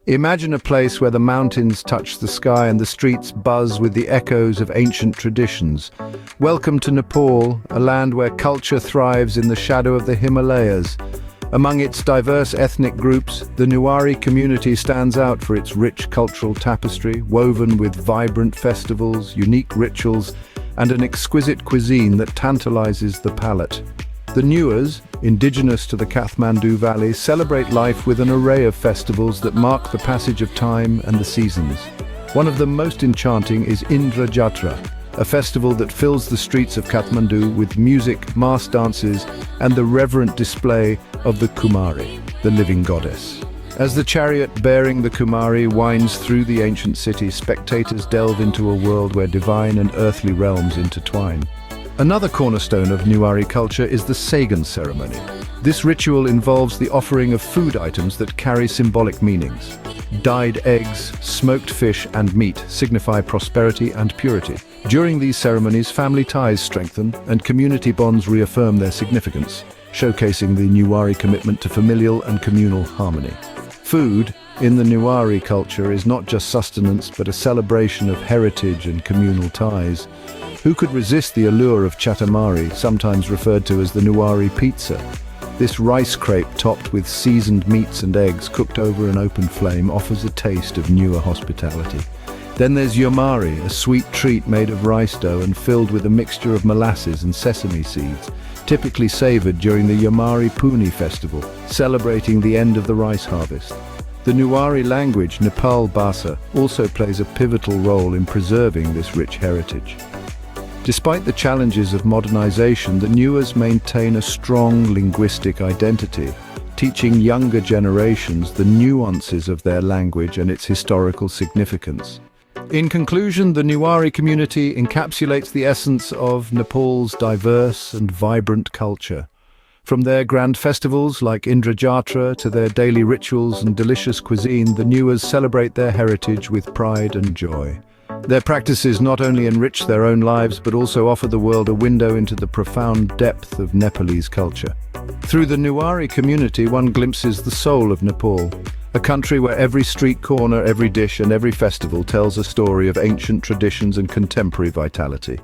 Imagine a place where the mountains touch the sky and the streets buzz with the echoes of ancient traditions. Welcome to Nepal, a land where culture thrives in the shadow of the Himalayas. Among its diverse ethnic groups, the NEWARI community stands out for its rich cultural tapestry, woven with vibrant festivals, unique rituals, and an exquisite cuisine that tantalizes the palate. The Newas, indigenous to the Kathmandu Valley, celebrate life with an array of festivals that mark the passage of time and the seasons. One of the most enchanting is Indra Jatra, a festival that fills the streets of Kathmandu with music, mass dances, and the reverent display of the Kumari, the living goddess. As the chariot bearing the Kumari winds through the ancient city, spectators delve into a world where divine and earthly realms intertwine. Another cornerstone of NEWARI culture is the Sagan ceremony. This ritual involves the offering of food items that carry symbolic meanings. Dyed eggs, smoked fish, and meat signify prosperity and purity. During these ceremonies, family ties strengthen and community bonds reaffirm their significance, showcasing the NEWARI commitment to familial and communal harmony. Food, in the NEWARI culture, is not just sustenance but a celebration of heritage and communal ties. Who could resist the allure of chatamari, sometimes referred to as the NEWARI pizza? This rice crepe topped with seasoned meats and eggs cooked over an open flame offers a taste of newer hospitality. Then there's yomari, a sweet treat made of rice dough and filled with a mixture of molasses and sesame seeds, typically savored during the Yomari Puni festival, celebrating the end of the rice harvest. The NEWARI language, Nepal Bhasa, also plays a pivotal role in preserving this rich heritage. Despite the challenges of modernization, the Newas maintain a strong linguistic identity, teaching younger generations the nuances of their language and its historical significance. In conclusion, the NEWARI community encapsulates the essence of Nepal's diverse and vibrant culture. From their grand festivals like Indra Jatra to their daily rituals and delicious cuisine, the Newas celebrate their heritage with pride and joy. Their practices not only enrich their own lives but also offer the world a window into the profound depth of Nepalese culture. Through the NEWARI community, one glimpses the soul of Nepal, a country where every street corner, every dish and every festival tells a story of ancient traditions and contemporary vitality.